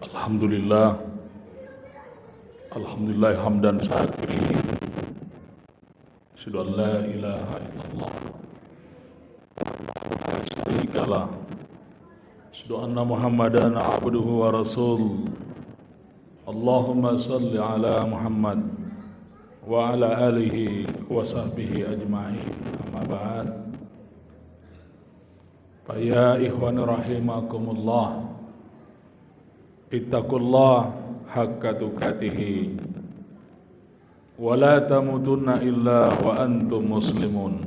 Alhamdulillah, Alhamdulillah hamdan syakirin. Asyhadu an la ilaha illallah wa la syarika lah. Asyhadu anna Muhammadan abduhu wa rasul. Allahumma salli ala Muhammad wa ala alihi wa sahbihi ajma'in. Amma ba'd. Fa ya ikhwan rahimakumullah, ittaqullah haqqa tuqatih wa la tamutunna illa wa antum muslimun.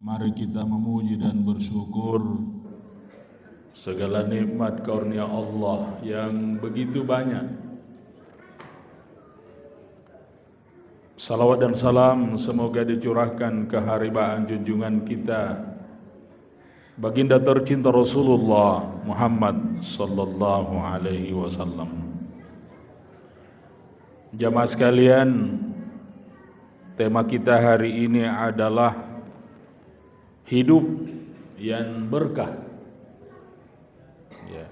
Mari kita memuji dan bersyukur segala nikmat karunia Allah yang begitu banyak. Salawat dan salam semoga dicurahkan ke haribaan junjungan kita, baginda tercinta Rasulullah Muhammad sallallahu alaihi wasallam. Jamaah sekalian, tema kita hari ini adalah hidup yang berkah. Ya.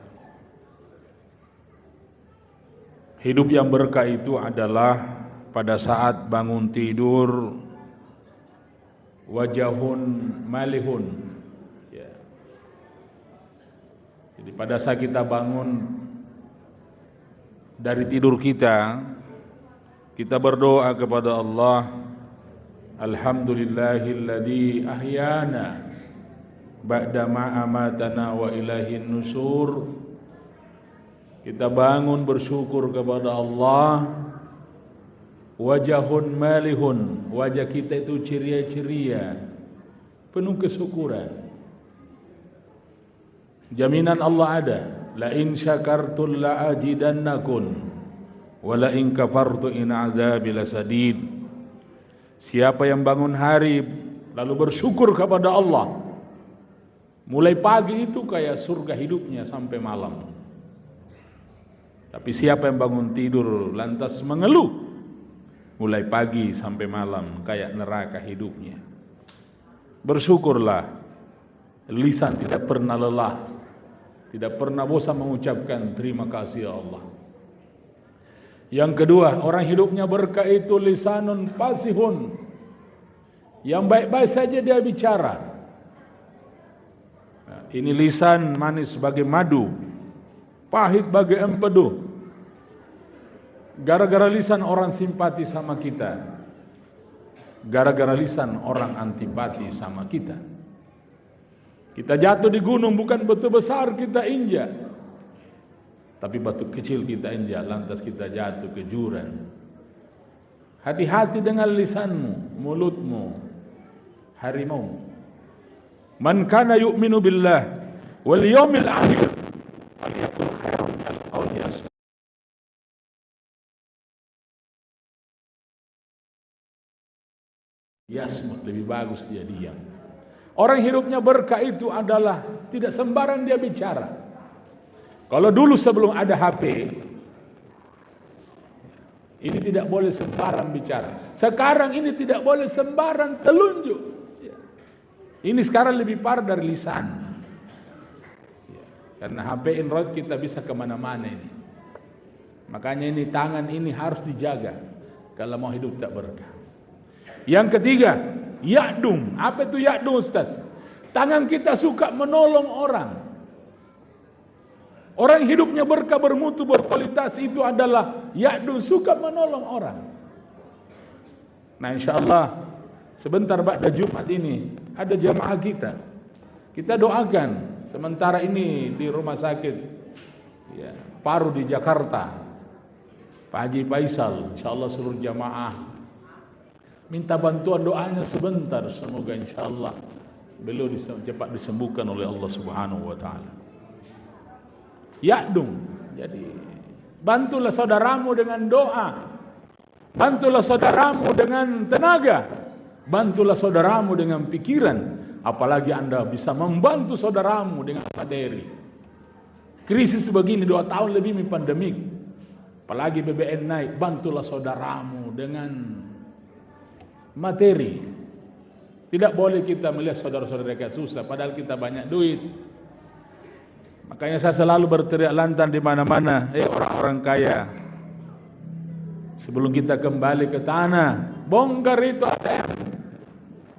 Hidup yang berkah itu adalah pada saat bangun tidur wajahun malihun, ya. Jadi pada saat kita bangun dari tidur kita berdoa kepada Allah, alhamdulillahilladzi ahyana ba'dama amatana wa ilaihin nusur. Kita bangun bersyukur kepada Allah. Wajahun malihun, wajah kita itu ceria-ceria, penuh kesyukuran. Jaminan Allah ada, la in syakartum la azidannakum wa la in kafartum in azabi lasadid. Siapa yang bangun hari lalu bersyukur kepada Allah, mulai pagi itu kayak surga hidupnya sampai malam. Tapi siapa yang bangun tidur lantas mengeluh, mulai pagi sampai malam kayak neraka hidupnya. Bersyukurlah, lisan tidak pernah lelah, tidak pernah bosan mengucapkan terima kasih ya Allah. Yang kedua, orang hidupnya berkah itu lisanun fasihun, yang baik-baik saja dia bicara. Nah, ini lisan manis bagai madu, pahit bagai empedu. Gara-gara lisan orang simpati sama kita, gara-gara lisan orang antipati sama kita. Kita jatuh di gunung bukan batu besar kita injak, tapi batu kecil kita injak, lantas kita jatuh ke jurang. Hati-hati dengan lisanmu, mulutmu, harimau. Man kana yu'minu billah wal yawmil akhir falyaqul khairan aw liyasmut. Yasmut, lebih bagus dia diam. Orang hidupnya berkah itu adalah tidak sembarang dia bicara. Kalau dulu sebelum ada HP, ini tidak boleh sembarang bicara. Sekarang ini tidak boleh sembarang telunjuk. Ini sekarang lebih parah dari lisan. Karena HP Android kita bisa kemana-mana ini. Makanya ini tangan ini harus dijaga kalau mau hidup tak berkah. Yang ketiga, ya'dum. Apa itu ya'dum, Ustaz? Tangan kita suka menolong orang. Orang hidupnya berkah, bermutu, berkualitas itu adalah ya'dum, suka menolong orang. Nah, insyaallah sebentar ba'da Jumat ini ada jamaah kita. Kita doakan sementara ini di rumah sakit ya, paru di Jakarta, Pak Haji Faisal, insyaallah seluruh jamaah minta bantuan doanya sebentar, semoga insyaallah beliau cepat disembuhkan oleh Allah Subhanahu wa taala. Ya'dum. Jadi bantulah saudaramu dengan doa. Bantulah saudaramu dengan tenaga. Bantulah saudaramu dengan pikiran, apalagi Anda bisa membantu saudaramu dengan materi. Krisis begini 2 tahun lebih pandemik, apalagi BBM naik, bantulah saudaramu dengan materi. Tidak boleh kita melihat saudara-saudara kita susah padahal kita banyak duit. Makanya saya selalu berteriak lantang di mana-mana, orang-orang kaya, sebelum kita kembali ke tanah, bongkar itu ATM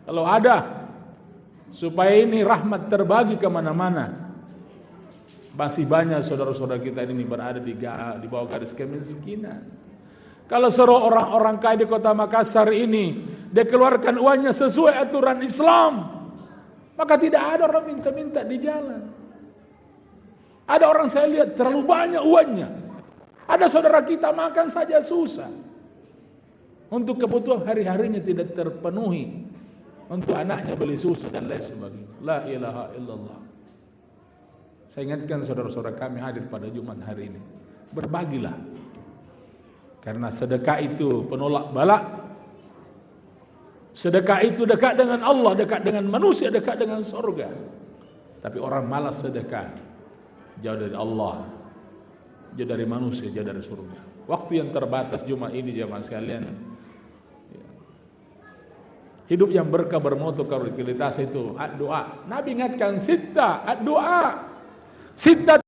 kalau ada, supaya ini rahmat terbagi kemana-mana. Masih banyak saudara-saudara kita ini berada di bawah garis kemiskinan. Kalau suruh orang-orang kaya di kota Makassar ini dia keluarkan uangnya sesuai aturan Islam, maka tidak ada orang minta-minta di jalan. Ada orang saya lihat terlalu banyak uangnya. Ada saudara kita makan saja susah. Untuk kebutuhan hari-harinya tidak terpenuhi. Untuk anaknya beli susu dan lain sebagainya. La ilaha illallah. Saya ingatkan saudara-saudara kami hadir pada Jumat hari ini, berbagilah. Karena sedekah itu penolak bala. Sedekah itu dekat dengan Allah, dekat dengan manusia, dekat dengan surga. Tapi orang malas sedekah, jauh dari Allah, jauh dari manusia, jauh dari surga. Waktu yang terbatas Jumat ini jemaah sekalian. Hidup yang berkah bermutu kualitas itu doa. Nabi ingatkan sita doa. Sita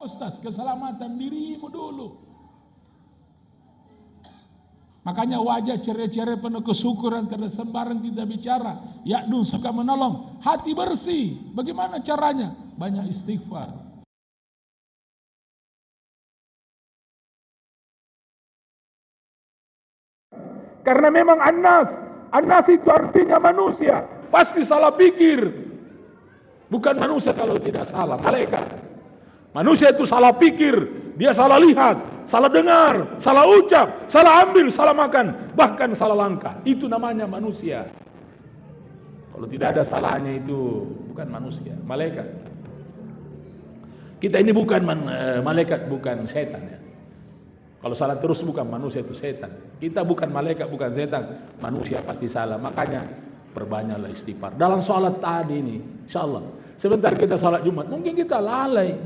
Ustaz, keselamatan dirimu dulu. Makanya wajah ceria-ceria penuh kesyukuran, tidak sembarang kita bicara. Ya'dun suka menolong, hati bersih. Bagaimana caranya? Banyak istighfar. Karena memang An-Nas itu artinya manusia. Pasti salah pikir. Bukan manusia kalau tidak salah, malaikat. Manusia itu salah pikir, dia salah lihat, salah dengar, salah ucap, salah ambil, salah makan, bahkan salah langkah. Itu namanya manusia. Kalau tidak ada salahnya itu bukan manusia, malaikat. Kita ini bukan malaikat, bukan setan ya. Kalau salah terus bukan manusia, itu setan. Kita bukan malaikat, bukan setan, manusia pasti salah. Makanya perbanyaklah istighfar. Dalam sholat tadi ini, insyaallah sebentar kita sholat Jumat, mungkin kita lalai.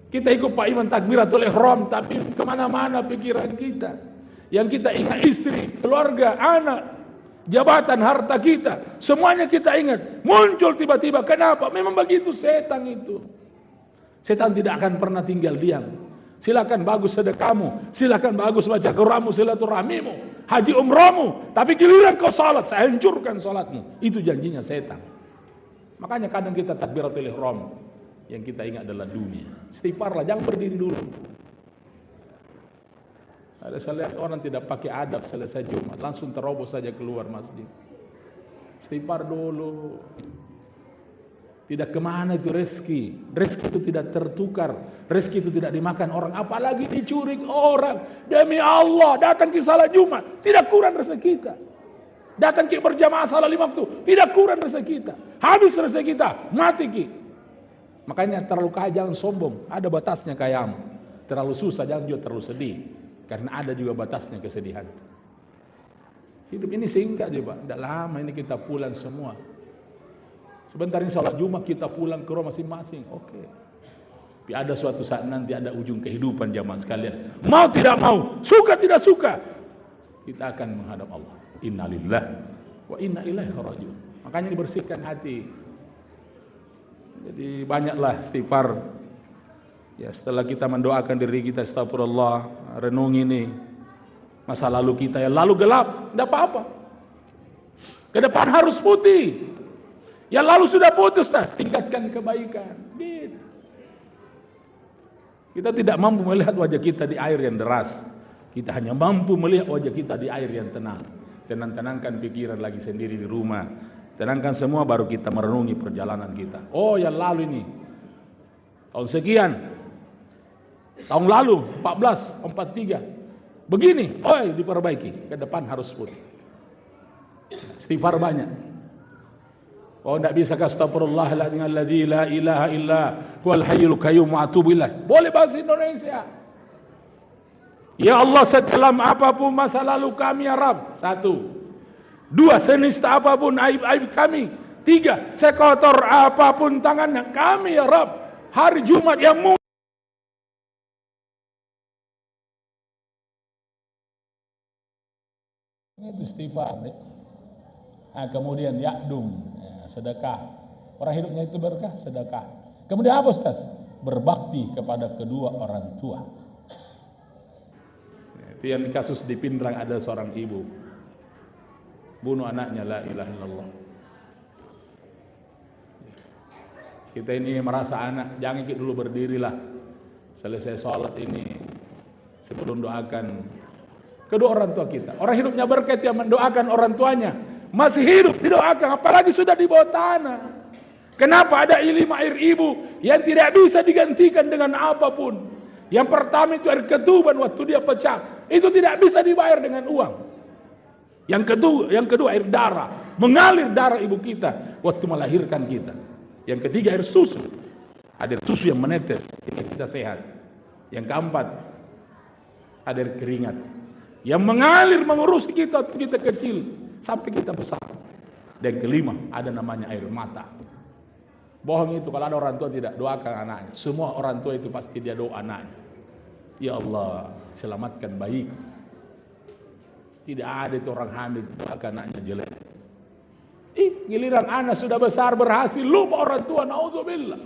Kita ikut Pak Iman takbiratul ihram, tapi kemana-mana pikiran kita. Yang kita ingat istri, keluarga, anak, jabatan, harta kita, semuanya kita ingat. Muncul tiba-tiba, kenapa? Memang begitu setan itu. Setan tidak akan pernah tinggal diam. Silakan bagus sedekahmu, silakan bagus baca Qur'anmu, silaturahmimu, haji umrahmu, tapi giliran kau salat, saya hancurkan salatmu. Itu janjinya setan. Makanya kadang kita takbiratul ihram, yang kita ingat adalah dunia. Istighfarlah, jangan berdiri dulu. Ada saya lihat orang tidak pakai adab selesai Jumat, langsung terobos saja keluar masjid. Istighfar dulu. Tidak kemana itu rezeki. Rezeki itu tidak tertukar. Rezeki itu tidak dimakan orang, apalagi dicuri orang. Demi Allah, datang ke salat Jumat, tidak kurang rezeki kita. Datang ke berjamaah salat 5 waktu, tidak kurang rezeki kita. Habis rezeki kita, mati ki. Makanya terlalu kaya jangan sombong, ada batasnya kayamu. Terlalu susah jangan juga terlalu sedih, karena ada juga batasnya kesedihan. Hidup ini singkat aja Pak, tidak lama ini kita pulang semua. Sebentar ini sholat Jumat kita pulang ke rumah masing-masing, oke. Tapi ada suatu saat nanti ada ujung kehidupan jamaah sekalian. Mau tidak mau, suka tidak suka, kita akan menghadap Allah. Innalillahi wa inna ilaihi raji'un. Makanya dibersihkan hati. Jadi banyaklah istighfar. Ya, setelah kita mendoakan diri kita, astagfirullah, renungi ini masa lalu kita yang lalu gelap, tidak apa-apa. Ke depan harus putih. Yang lalu sudah putus, tingkatkan kebaikan. Gitu. Kita tidak mampu melihat wajah kita di air yang deras. Kita hanya mampu melihat wajah kita di air yang tenang. Tenang-tenangkan pikiran lagi sendiri di rumah. Tenangkan semua, baru kita merenungi perjalanan kita. Oh yang lalu ini tahun sekian, tahun lalu 1443 begini, diperbaiki. Ke depan harus putih. Istighfar banyak. Oh tidak bisa astagfirullahaladzim alladzi la ilaha illa huwal hayyul qayyum wa atubu ilaih. Boleh bahasa Indonesia. Ya Allah, sedalam apapun masa lalu kami ya Rabb. 1. 2, senista apapun aib-aib kami, 3, sekotor apapun tangannya kami ya Rabb, hari Jumat yang mulia. Itu istighfar. Nah, kemudian yakdum, ya, sedekah. Orang hidupnya itu berkah, sedekah. Kemudian apa Ustaz? Berbakti kepada kedua orang tua. Itu yang kasus di Pindrang, ada seorang ibu bunuh anaknya, la ilaha illallah. Kita ini merasa anak, jangan kita dulu berdirilah selesai sholat ini sebelum doakan kedua orang tua kita. Orang hidupnya berkah yang mendoakan orang tuanya, masih hidup didoakan, apalagi sudah di bawah tanah. Kenapa? Ada 5 air ibu yang tidak bisa digantikan dengan apapun. Yang pertama itu air ketuban, waktu dia pecah itu tidak bisa dibayar dengan uang. Yang kedua air darah, mengalir darah ibu kita waktu melahirkan kita. Yang ketiga air susu, ada air susu yang menetes sehingga kita sehat. Yang keempat ada air keringat yang mengalir mengurusi kita waktu kita kecil sampai kita besar. Dan kelima ada namanya air mata. Bohong itu kalau ada orang tua tidak doakan anaknya. Semua orang tua itu pasti dia doa anaknya. Ya Allah, selamatkan bayiku. Tidak ada itu orang hamil doakan anaknya jelek. Giliran anak sudah besar berhasil, lupa orang tua, naudzubillah.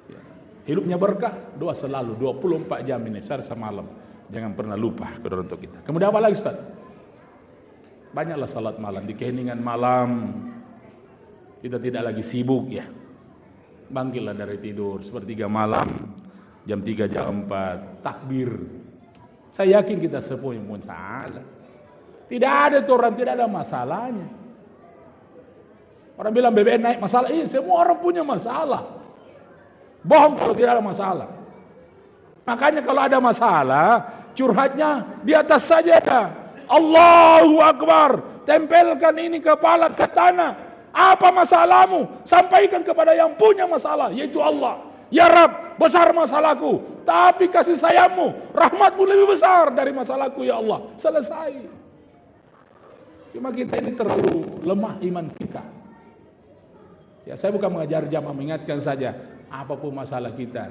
Ya. Hidupnya berkah, doa selalu 24 jam ini, sehari semalam. Jangan pernah lupa kedua orang tua kita. Kemudian apa lagi Ustaz? Banyaklah salat malam, di keheningan malam. Kita tidak lagi sibuk ya. Bangkitlah dari tidur sepertiga malam, jam 3, jam 4, takbir. Saya yakin kita semua pun salah. Tidak ada tuh orang tidak ada masalahnya. Orang bilang BBM naik masalah, semua orang punya masalah. Bohong kalau tidak ada masalah. Makanya kalau ada masalah, curhatnya di atas sajadah. Allahu Akbar, tempelkan ini kepala ke tanah. Apa masalahmu? Sampaikan kepada yang punya masalah, yaitu Allah. Ya Rabb, besar masalahku, tapi kasih sayangmu, rahmatmu lebih besar dari masalahku ya Allah. Selesai. Cuma kita ini terlalu lemah iman kita. Ya, saya bukan mengajar jamaah, mengingatkan saja, apapun masalah kita,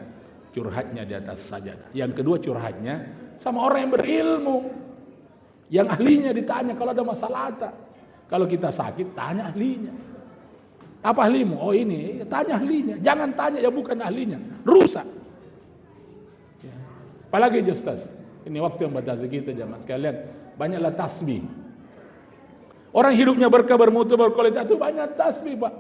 curhatnya di atas sajadah. Yang kedua curhatnya sama orang yang berilmu, yang ahlinya ditanya kalau ada masalah apa. Kalau kita sakit, tanya ahlinya. Apa ahlimu? Oh ini, tanya ahlinya. Jangan tanya yang bukan ahlinya, rusak. Ya. Apalagi Ustaz, ini waktu yang batasi kita jamaah sekalian, banyaklah tasbih. Orang hidupnya berkah, bermutu, berkualitas itu banyak tasbih Pak.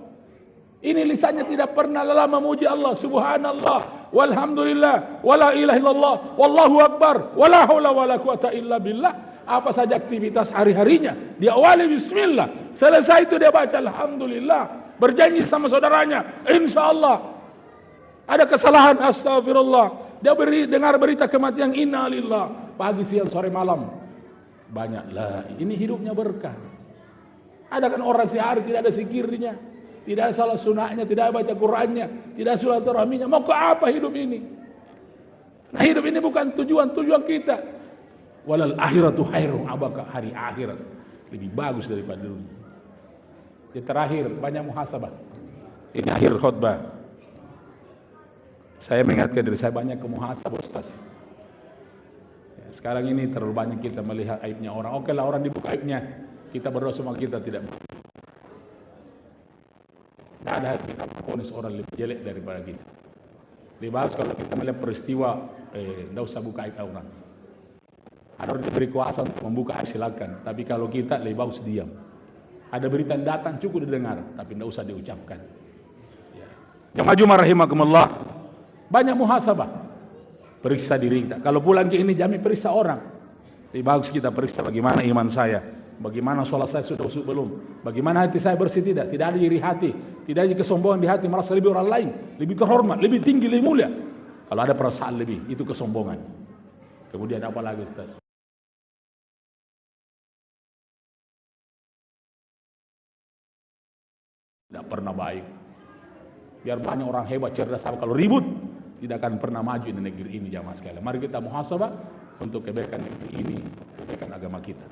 Ini lisannya tidak pernah lelah memuji Allah, subhanallah, walhamdulillah, wala ilaha illallah, wallahu akbar, wala haula wala quwata illa billah. Apa saja aktivitas hari-harinya, dia awali bismillah, selesai itu dia baca alhamdulillah, berjanji sama saudaranya, insyaallah. Ada kesalahan, astagfirullah. Dia dengar berita kematian, inna lillah, pagi, siang, sore, malam. Banyaklah, ini hidupnya berkah. Ada kan orang sehari tidak ada zikirnya, tidak ada salah sunahnya, tidak baca Qur'annya, tidak silaturahminya. Mau ke apa hidup ini? Nah, hidup ini bukan tujuan kita. Walal akhiratu khairum, abaka hari akhirat lebih bagus daripada dunia. Yang terakhir banyak muhasabah. Ini akhir khutbah. Saya mengingatkan diri saya banyak ke muhasabah Ustaz. Ya, sekarang ini terlalu banyak kita melihat aibnya orang. Oke lah orang dibuka aibnya, kita berdoa semua kita tidak. Tidak ada kita ponis orang lebih jelek daripada kita. Dibahas kalau kita melihat peristiwa, tidak usah buka aib orang. Ada orang diberi kuasa untuk membuka aib silakan. Tapi kalau kita lebih bagus diam. Ada berita yang datang cukup didengar, tapi tidak usah diucapkan. Ya. Jamaah rahimakumullah, banyak muhasabah. Periksa diri kita. Kalau pulang ke ini jami periksa orang. Lebih bagus kita periksa bagaimana iman saya. Bagaimana sholat saya sudah usul belum? Bagaimana hati saya bersih tidak? Tidak ada iri hati, tidak ada kesombongan di hati, merasa lebih orang lain, lebih terhormat, lebih tinggi, lebih mulia. Kalau ada perasaan lebih, itu kesombongan. Kemudian apa lagi Ustaz? Tidak pernah baik. Biar banyak orang hebat, cerdas, kalau ribut tidak akan pernah maju di negeri ini jamaah sekalian. Mari kita muhasabah untuk kebaikan negeri ini, kebaikan agama kita.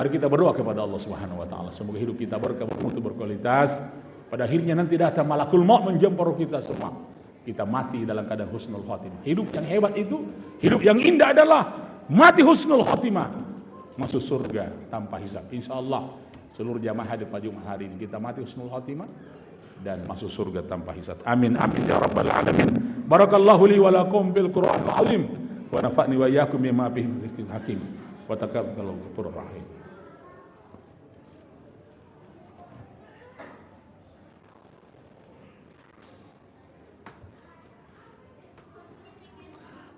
Mari kita berdoa kepada Allah Subhanahu wa taala, semoga hidup kita berkah, bermutu, berkualitas. Pada akhirnya nanti datang malakul maut menjemput kita semua. Kita mati dalam keadaan husnul khotimah. Hidup yang hebat itu, hidup yang indah adalah mati husnul khotimah, masuk surga tanpa hisab. Insyaallah seluruh jamaah hadir pada Jumat hari ini kita mati husnul khotimah dan masuk surga tanpa hisab. Amin amin ya rabbal alamin. Barakallahu li wa lakum bil Qur'anil azim wa nafa'ni wa iyyakum bima fihi min dzikril hakim wa taqabbalallahu ghafurur rahim.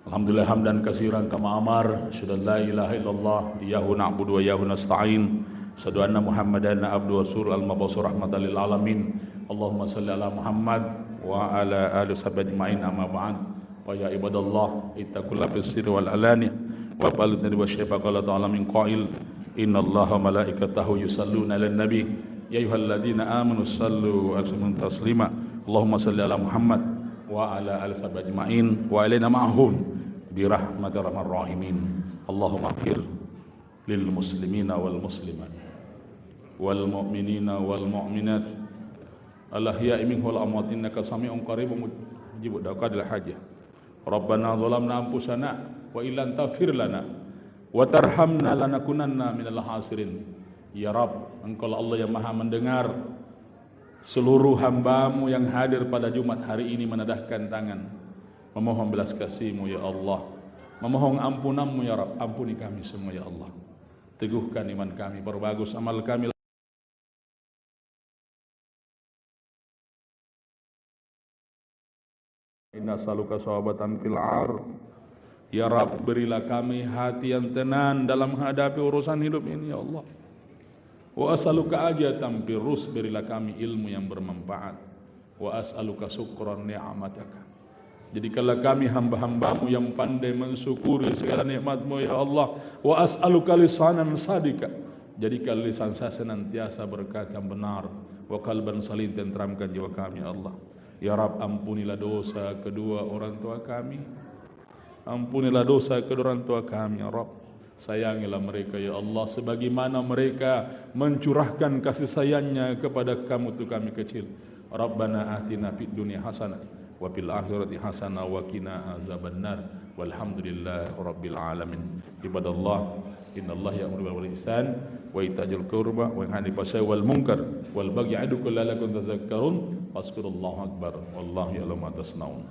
Alhamdulillah hamdan katsiran kama amar, asyhadu an la ilaha illallah, iyyahu na'budu wa iyyahu nasta'in, asyhadu anna Muhammadan abduhu wa rasuluhu al-mab'uts rahmatan lil alamin. Allahumma shalli ala Muhammad wa ala alihi washabihi ajmain, amma ba'd. Fa ya ibadallah ittaqullaha fis sirri wal alani wa ballighu wa syaifa qala ta'ala min qail innallaha wa malaikatahu yusalluna 'alan nabi ya ayyuhalladzina amanu shallu 'alaihi taslima. Allahumma shalli ala Muhammad wa ala alihi washabihi ajmain wa alaina ma'hum birahmatir rahmanir rahimin. Allahumma ighfir lil muslimina wal muslimat wal mu'minina wal mu'minat al ahya'i minhum wal amwat innaka sami'un qaribun mujibud da'watil hajah. Rabbana zalamna anfusana wa illam taghfir lana wa tarhamna lanakunanna minal khasirin. Ya Rabb, Engkau Allah yang Maha mendengar. Seluruh hamba-Mu yang hadir pada Jumat hari ini menadahkan tangan memohon belas kasih-Mu ya Allah, memohon ampunan-Mu ya Rabb. Ampuni kami semua ya Allah, teguhkan iman kami, perbagus amal kami. Inna saluka sawabatan fil ar. Ya Rabb, berilah kami hati yang tenang dalam menghadapi urusan hidup ini ya Allah. Wa as'aluka ajatan birrus, berilah kami ilmu yang bermanfaat. Wa as'aluka syukran ni'mataka, jadikanlah kami hamba-hamba-Mu yang pandai mensyukuri segala nikmat-Mu ya Allah. Wa as'aluka lisanan sadika, jadikan lisan saya senantiasa berkata benar. Wa qalban salim, tenteramkan jiwa kami ya Allah. Ya Rabb, ampunilah dosa kedua orang tua kami, ampunilah dosa kedua orang tua kami ya Rabb. Sayangilah mereka ya Allah, sebagaimana mereka mencurahkan kasih sayangnya kepada kami tu kami kecil. Rabbana atina fid dunya hasanah wa fil akhirati hasanah wa qina azabannar. Walhamdulillahi rabbil alamin. Ibadallah, innallaha ya'muru bil ihsan wa ita'il qurba wa yanha 'anil fahsya'i wal munkar wal baghi ya'idukum la'allakum tadhakkarun. Waskurullahu akbar. Wallahu ya'lamu ma tasna'un.